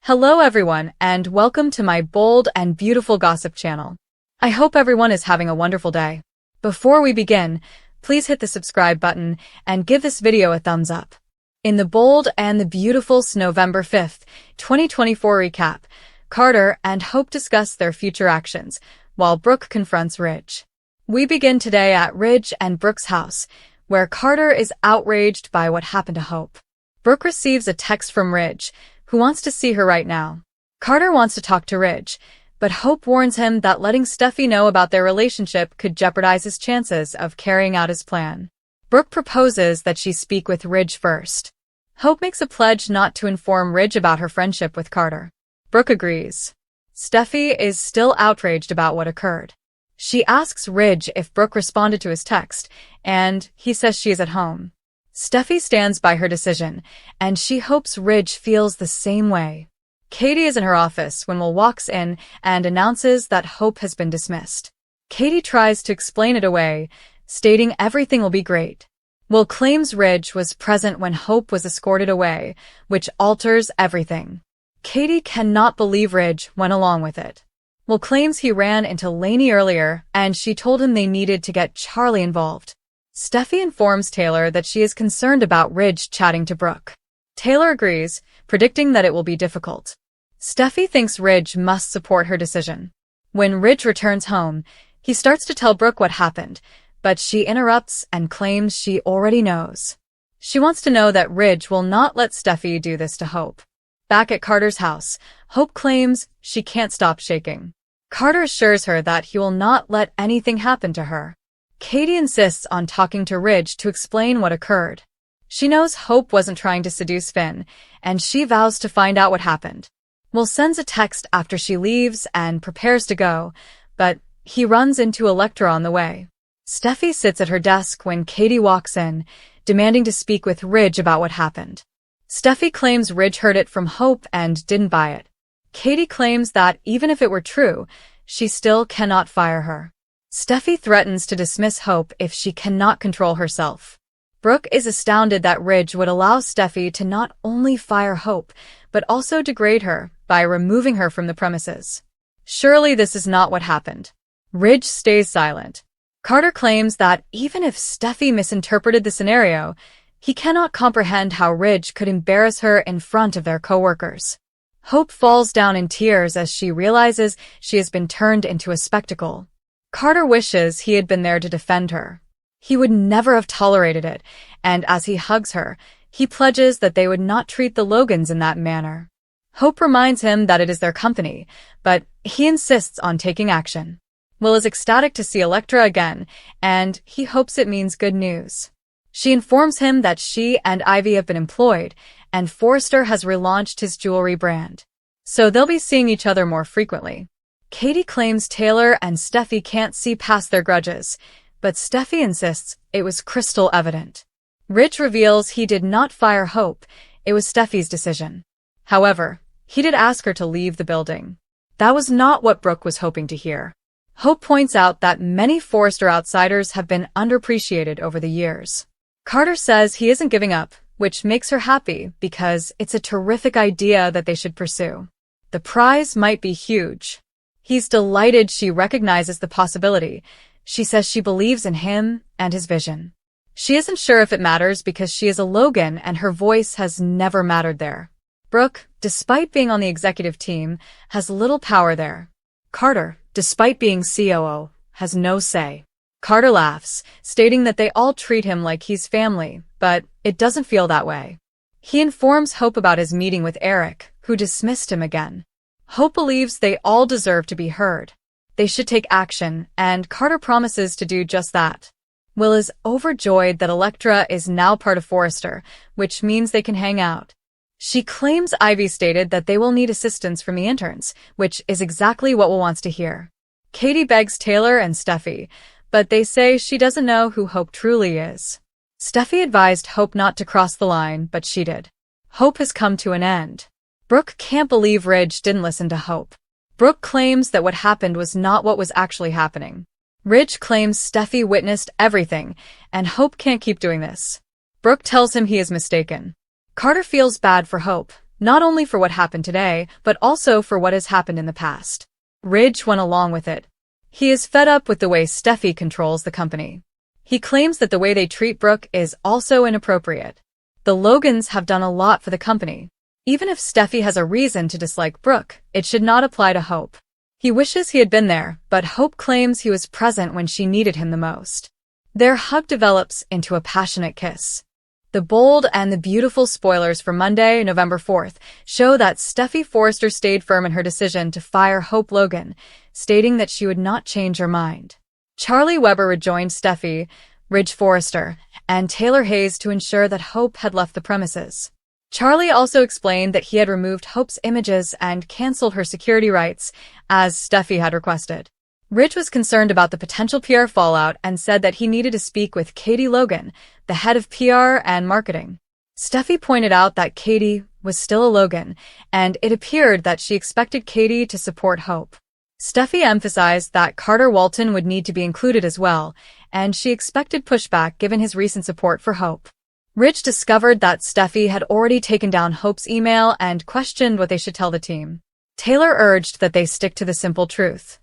Hello everyone, and welcome to my bold and beautiful gossip channel. I hope everyone is having a wonderful day. Before we begin, please hit the subscribe button and give this video a thumbs up. In the bold and the beautiful November 5th, 2024 recap, Carter and Hope discuss their future actions, while Brooke confronts Ridge. We begin today at Ridge and Brooke's house, where Carter is outraged by what happened to Hope. Brooke receives a text from Ridge, who wants to see her right now. Carter wants to talk to Ridge, but Hope warns him that letting Steffi know about their relationship could jeopardize his chances of carrying out his plan. Brooke proposes that she speak with Ridge first. Hope makes a pledge not to inform Ridge about her friendship with Carter. Brooke agrees. Steffi is still outraged about what occurred. She asks Ridge if Brooke responded to his text, and he says she is at home. Steffi stands by her decision, and she hopes Ridge feels the same way. Katie is in her office when Will walks in and announces that Hope has been dismissed. Katie tries to explain it away, stating everything will be great. Will claims Ridge was present when Hope was escorted away, which alters everything. Katie cannot believe Ridge went along with it. Will claims he ran into Lainey earlier, and she told him they needed to get Charlie involved. Steffi informs Taylor that she is concerned about Ridge chatting to Brooke. Taylor agrees, predicting that it will be difficult. Steffi thinks Ridge must support her decision. When Ridge returns home, he starts to tell Brooke what happened, but she interrupts and claims she already knows. She wants to know that Ridge will not let Steffi do this to Hope. Back at Carter's house, Hope claims she can't stop shaking. Carter assures her that he will not let anything happen to her. Katie insists on talking to Ridge to explain what occurred. She knows Hope wasn't trying to seduce Finn, and she vows to find out what happened. Will sends a text after she leaves and prepares to go, but he runs into Electra on the way. Steffi sits at her desk when Katie walks in, demanding to speak with Ridge about what happened. Steffi claims Ridge heard it from Hope and didn't buy it. Katie claims that even if it were true, she still cannot fire her. Steffi threatens to dismiss Hope if she cannot control herself. Brooke is astounded that Ridge would allow Steffi to not only fire Hope, but also degrade her by removing her from the premises. Surely this is not what happened. Ridge stays silent. Carter claims that even if Steffi misinterpreted the scenario, he cannot comprehend how Ridge could embarrass her in front of their coworkers. Hope falls down in tears as she realizes she has been turned into a spectacle. Carter wishes he had been there to defend her. He would never have tolerated it, and as he hugs her, he pledges that they would not treat the Logans in that manner. Hope reminds him that it is their company, but he insists on taking action. Will is ecstatic to see Electra again, and he hopes it means good news. She informs him that she and Ivy have been employed, and Forrester has relaunched his jewelry brand. So they'll be seeing each other more frequently. Katie claims Taylor and Steffi can't see past their grudges, but Steffi insists it was crystal evident. Ridge reveals he did not fire Hope, it was Steffi's decision. However, he did ask her to leave the building. That was not what Brooke was hoping to hear. Hope points out that many Forrester outsiders have been underappreciated over the years. Carter says he isn't giving up, which makes her happy because it's a terrific idea that they should pursue. The prize might be huge. He's delighted she recognizes the possibility. She says she believes in him and his vision. She isn't sure if it matters because she is a Logan and her voice has never mattered there. Brooke, despite being on the executive team, has little power there. Carter, despite being COO, has no say. Carter laughs, stating that they all treat him like he's family, but it doesn't feel that way. He informs Hope about his meeting with Eric, who dismissed him again. Hope believes they all deserve to be heard. They should take action, and Carter promises to do just that. Will is overjoyed that Electra is now part of Forrester, which means they can hang out. She claims Ivy stated that they will need assistance from the interns, which is exactly what Will wants to hear. Katie begs Taylor and Steffi, but they say she doesn't know who Hope truly is. Steffi advised Hope not to cross the line, but she did. Hope has come to an end. Brooke can't believe Ridge didn't listen to Hope. Brooke claims that what happened was not what was actually happening. Ridge claims Steffi witnessed everything, and Hope can't keep doing this. Brooke tells him he is mistaken. Carter feels bad for Hope, not only for what happened today, but also for what has happened in the past. Ridge went along with it. He is fed up with the way Steffi controls the company. He claims that the way they treat Brooke is also inappropriate. The Logans have done a lot for the company. Even if Steffi has a reason to dislike Brooke, it should not apply to Hope. He wishes he had been there, but Hope claims he was present when she needed him the most. Their hug develops into a passionate kiss. The bold and the beautiful spoilers for Monday, November 4th, show that Steffi Forrester stayed firm in her decision to fire Hope Logan, stating that she would not change her mind. Charlie Weber rejoined Steffi, Ridge Forrester, and Taylor Hayes to ensure that Hope had left the premises. Charlie also explained that he had removed Hope's images and canceled her security rights, as Steffi had requested. Ridge was concerned about the potential PR fallout and said that he needed to speak with Katie Logan, the head of PR and marketing. Steffi pointed out that Katie was still a Logan, and it appeared that she expected Katie to support Hope. Steffi emphasized that Carter Walton would need to be included as well, and she expected pushback given his recent support for Hope. Ridge discovered that Steffi had already taken down Hope's email and questioned what they should tell the team. Taylor urged that they stick to the simple truth.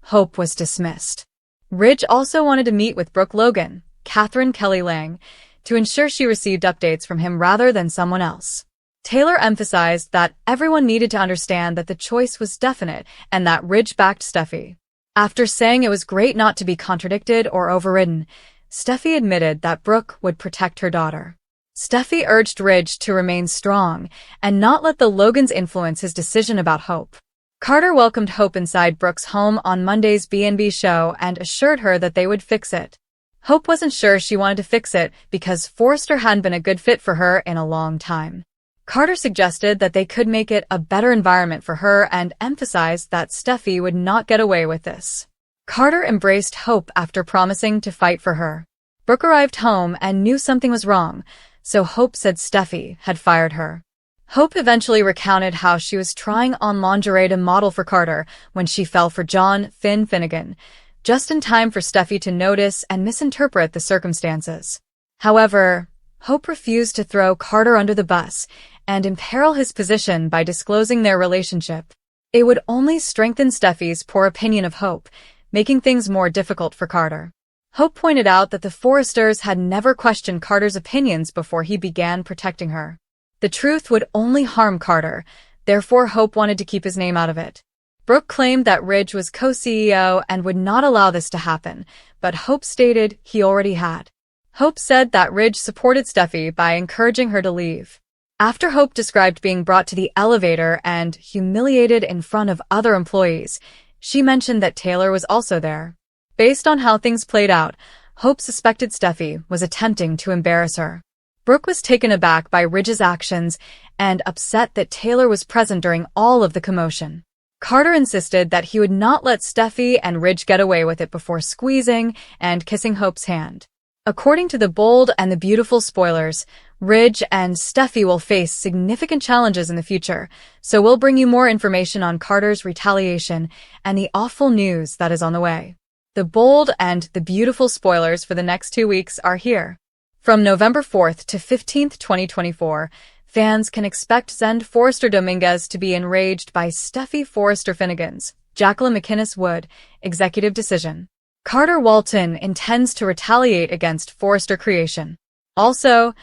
Hope was dismissed. Ridge also wanted to meet with Brooke Logan, Catherine Kelly Lang, to ensure she received updates from him rather than someone else. Taylor emphasized that everyone needed to understand that the choice was definite and that Ridge backed Steffi. After saying it was great not to be contradicted or overridden, Steffi admitted that Brooke would protect her daughter. Steffi urged Ridge to remain strong and not let the Logans influence his decision about Hope. Carter welcomed Hope inside Brooke's home on Monday's B&B show and assured her that they would fix it. Hope wasn't sure she wanted to fix it because Forrester hadn't been a good fit for her in a long time. Carter suggested that they could make it a better environment for her and emphasized that Steffi would not get away with this. Carter embraced Hope after promising to fight for her. Brooke arrived home and knew something was wrong, so Hope said Steffi had fired her. Hope eventually recounted how she was trying on lingerie to model for Carter when she fell for John Finnegan, just in time for Steffi to notice and misinterpret the circumstances. However, Hope refused to throw Carter under the bus and imperil his position by disclosing their relationship. It would only strengthen Steffi's poor opinion of Hope, making things more difficult for Carter. Hope pointed out that the Forresters had never questioned Carter's opinions before he began protecting her. The truth would only harm Carter, therefore Hope wanted to keep his name out of it. Brooke claimed that Ridge was co-CEO and would not allow this to happen, but Hope stated he already had. Hope said that Ridge supported Steffi by encouraging her to leave. After Hope described being brought to the elevator and humiliated in front of other employees, she mentioned that Taylor was also there. Based on how things played out, Hope suspected Steffi was attempting to embarrass her. Brooke was taken aback by Ridge's actions and upset that Taylor was present during all of the commotion. Carter insisted that he would not let Steffi and Ridge get away with it before squeezing and kissing Hope's hand. According to the bold and the beautiful spoilers, Ridge and Steffi will face significant challenges in the future, so we'll bring you more information on Carter's retaliation and the awful news that is on the way. The bold and the beautiful spoilers for the next 2 weeks are here. From November 4th to 15th, 2024, fans can expect Zend Forrester Dominguez to be enraged by Steffi Forrester Finnegan's Jacqueline McInnes Wood executive decision. Carter Walton intends to retaliate against Forrester Creation. Also,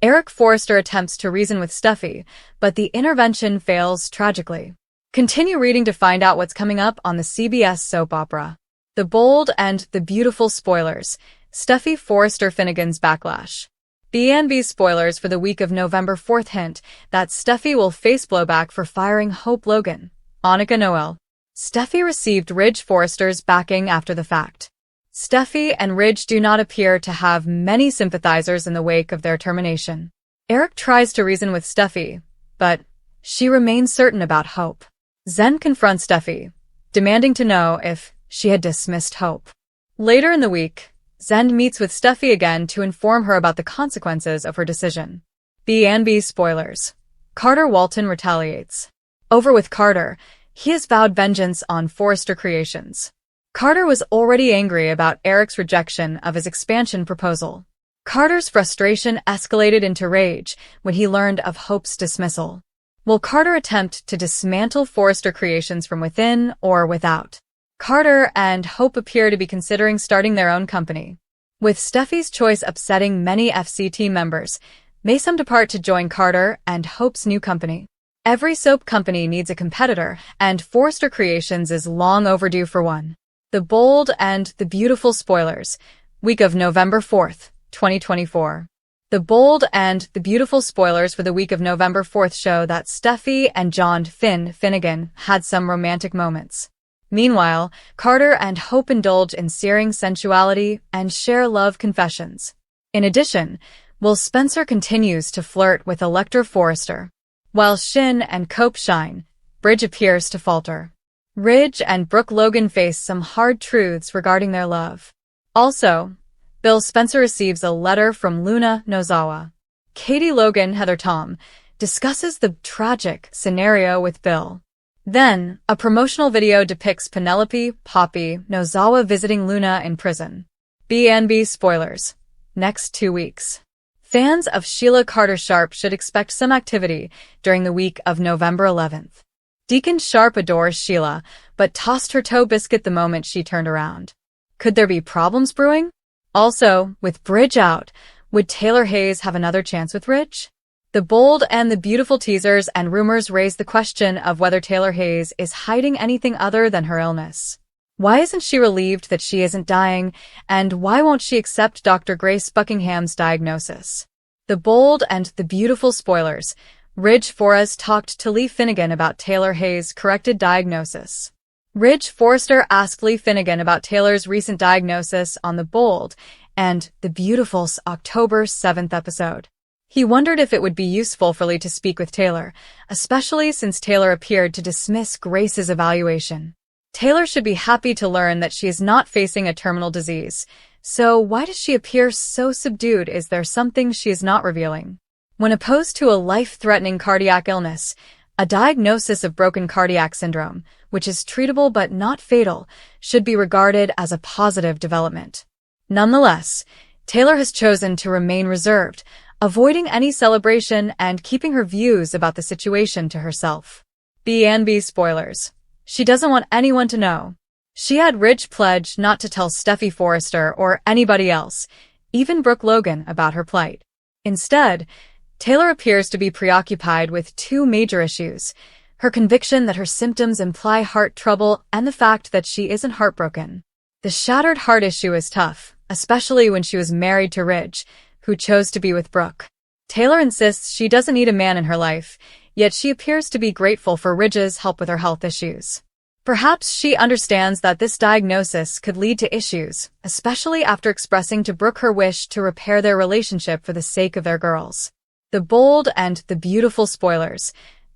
Eric Forrester attempts to reason with Steffi, but the intervention fails tragically. Continue reading to find out what's coming up on the CBS soap opera. The bold and the beautiful spoilers, Steffi Forrester Finnegan's backlash. B&B spoilers for the week of November 4th hint that Steffi will face blowback for firing Hope Logan. Annika Noel. Steffi received Ridge Forrester's backing after the fact. Steffi and Ridge do not appear to have many sympathizers in the wake of their termination. Eric tries to reason with Steffi, but she remains certain about Hope. Zen confronts Steffi, demanding to know if she had dismissed Hope. Later in the week, Zend meets with Steffi again to inform her about the consequences of her decision. B&B spoilers. Carter Walton retaliates. Over with Carter, he has vowed vengeance on Forrester Creations. Carter was already angry about Eric's rejection of his expansion proposal. Carter's frustration escalated into rage when he learned of Hope's dismissal. Will Carter attempt to dismantle Forrester Creations from within or without? Carter and Hope appear to be considering starting their own company. With Steffi's choice upsetting many FC team members, may some depart to join Carter and Hope's new company. Every soap company needs a competitor, and Forrester Creations is long overdue for one. The Bold and the Beautiful spoilers. Week of November 4th, 2024. The Bold and the Beautiful spoilers for the week of November 4th show that Steffi and John Finnegan had some romantic moments. Meanwhile, Carter and Hope indulge in searing sensuality and share love confessions. In addition, Will Spencer continues to flirt with Electra Forrester. While Shin and Cope shine, Bridge appears to falter. Ridge and Brooke Logan face some hard truths regarding their love. Also, Bill Spencer receives a letter from Luna Nozawa. Katie Logan, Heather Tom, discusses the tragic scenario with Bill. Then, a promotional video depicts Penelope Poppy Nozawa visiting Luna in prison. B&B spoilers. Next 2 weeks. Fans of Sheila Carter Sharp should expect some activity during the week of November 11th. Deacon Sharp adores Sheila, but tossed her toe biscuit the moment she turned around. Could there be problems brewing? Also, with Bridge out, would Taylor Hayes have another chance with Ridge? The Bold and the Beautiful teasers and rumors raise the question of whether Taylor Hayes is hiding anything other than her illness. Why isn't she relieved that she isn't dying, and why won't she accept Dr. Grace Buckingham's diagnosis? The Bold and the Beautiful spoilers. Ridge Forrest talked to Lee Finnegan about Taylor Hayes' corrected diagnosis. Ridge Forrester asked Lee Finnegan about Taylor's recent diagnosis on The Bold and the Beautiful's October 7th episode. He wondered if it would be useful for Lee to speak with Taylor, especially since Taylor appeared to dismiss Grace's evaluation. Taylor should be happy to learn that she is not facing a terminal disease. So why does she appear so subdued? Is there something she is not revealing? When opposed to a life-threatening cardiac illness, a diagnosis of broken cardiac syndrome, which is treatable but not fatal, should be regarded as a positive development. Nonetheless, Taylor has chosen to remain reserved, avoiding any celebration and keeping her views about the situation to herself. B&B spoilers. She doesn't want anyone to know. She had Ridge pledge not to tell Steffi Forrester or anybody else, even Brooke Logan, about her plight. Instead, Taylor appears to be preoccupied with 2 major issues: her conviction that her symptoms imply heart trouble and the fact that she isn't heartbroken. The shattered heart issue is tough, especially when she was married to Ridge, who chose to be with Brooke. Taylor insists she doesn't need a man in her life, yet she appears to be grateful for Ridge's help with her health issues. Perhaps she understands that this diagnosis could lead to issues, especially after expressing to Brooke her wish to repair their relationship for the sake of their girls. The Bold and the Beautiful spoilers.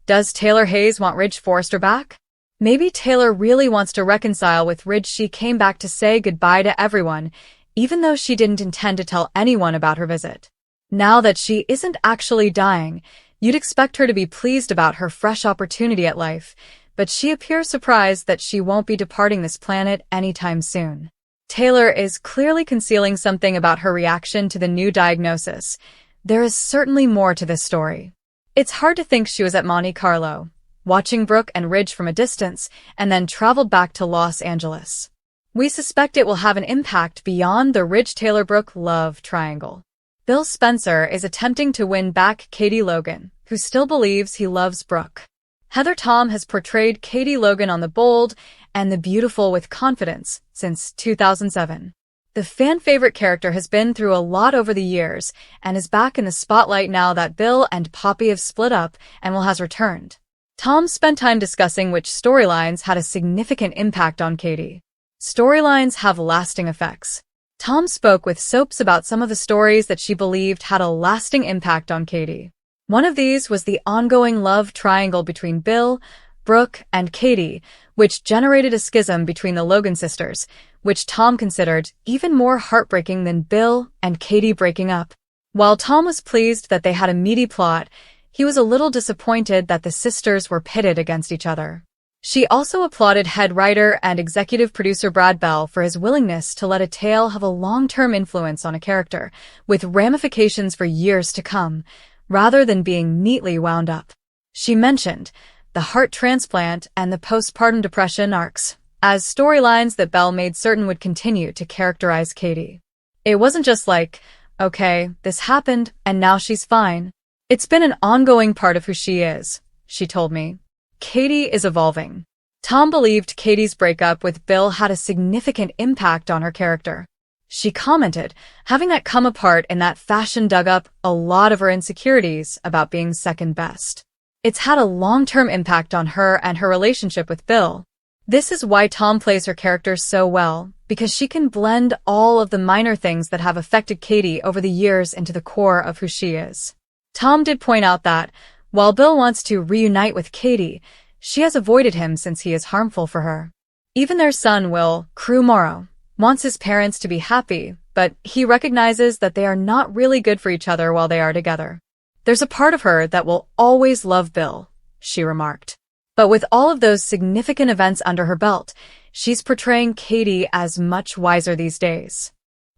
Does Taylor Hayes want Ridge Forrester back? Maybe Taylor really wants to reconcile with Ridge. She came back to say goodbye to everyone, even though she didn't intend to tell anyone about her visit. Now that she isn't actually dying, you'd expect her to be pleased about her fresh opportunity at life, but she appears surprised that she won't be departing this planet anytime soon. Taylor is clearly concealing something about her reaction to the new diagnosis. There is certainly more to this story. It's hard to think she was at Monte Carlo, watching Brooke and Ridge from a distance, and then traveled back to Los Angeles. We suspect it will have an impact beyond the Ridge-Taylor-Brooke love triangle. Bill Spencer is attempting to win back Katie Logan, who still believes he loves Brooke. Heather Tom has portrayed Katie Logan on The Bold and the Beautiful with confidence since 2007. The fan-favorite character has been through a lot over the years and is back in the spotlight now that Bill and Poppy have split up and Will has returned. Tom spent time discussing which storylines had a significant impact on Katie. Storylines have lasting effects. Tom spoke with Soaps about some of the stories that she believed had a lasting impact on Katie. One of these was the ongoing love triangle between Bill, Brooke, and Katie, which generated a schism between the Logan sisters, which Tom considered even more heartbreaking than Bill and Katie breaking up. While Tom was pleased that they had a meaty plot, he was a little disappointed that the sisters were pitted against each other. She also applauded head writer and executive producer Brad Bell for his willingness to let a tale have a long-term influence on a character, with ramifications for years to come, rather than being neatly wound up. She mentioned the heart transplant and the postpartum depression arcs as storylines that Belle made certain would continue to characterize Katie. It wasn't just like, okay, this happened and now she's fine. It's been an ongoing part of who she is, she told me. Katie is evolving. Tom believed Katie's breakup with Bill had a significant impact on her character. She commented, having that come apart in that fashion dug up a lot of her insecurities about being second best. It's had a long-term impact on her and her relationship with Bill. This is why Tom plays her character so well, because she can blend all of the minor things that have affected Katie over the years into the core of who she is. Tom did point out that, while Bill wants to reunite with Katie, she has avoided him since he is harmful for her. Even their son, Will Crew Morrow, wants his parents to be happy, but he recognizes that they are not really good for each other while they are together. There's a part of her that will always love Bill, she remarked. But with all of those significant events under her belt, she's portraying Katie as much wiser these days.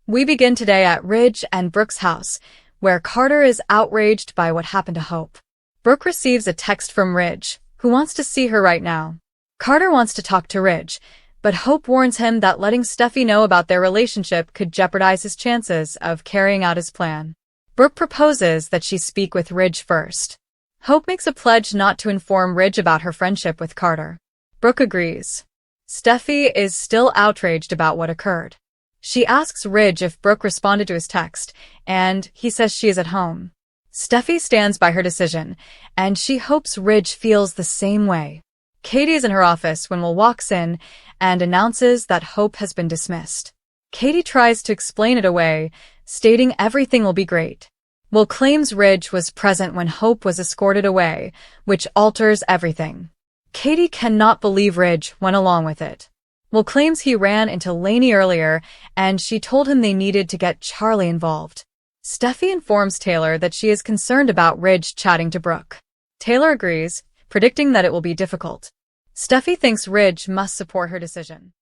We begin today at Ridge and Brooke's house, where Carter is outraged by what happened to Hope. Brooke receives a text from Ridge, who wants to see her right now. Carter wants to talk to Ridge, but Hope warns him that letting Steffi know about their relationship could jeopardize his chances of carrying out his plan. Brooke proposes that she speak with Ridge first. Hope makes a pledge not to inform Ridge about her friendship with Carter. Brooke agrees. Steffi is still outraged about what occurred. She asks Ridge if Brooke responded to his text, and he says she is at home. Steffi stands by her decision, and she hopes Ridge feels the same way. Katie is in her office when Will walks in and announces that Hope has been dismissed. Katie tries to explain it away, stating everything will be great. Will claims Ridge was present when Hope was escorted away, which alters everything. Katie cannot believe Ridge went along with it. Will claims he ran into Lainey earlier, and she told him they needed to get Charlie involved. Steffi informs Taylor that she is concerned about Ridge chatting to Brooke. Taylor agrees, predicting that it will be difficult. Steffi thinks Ridge must support her decision.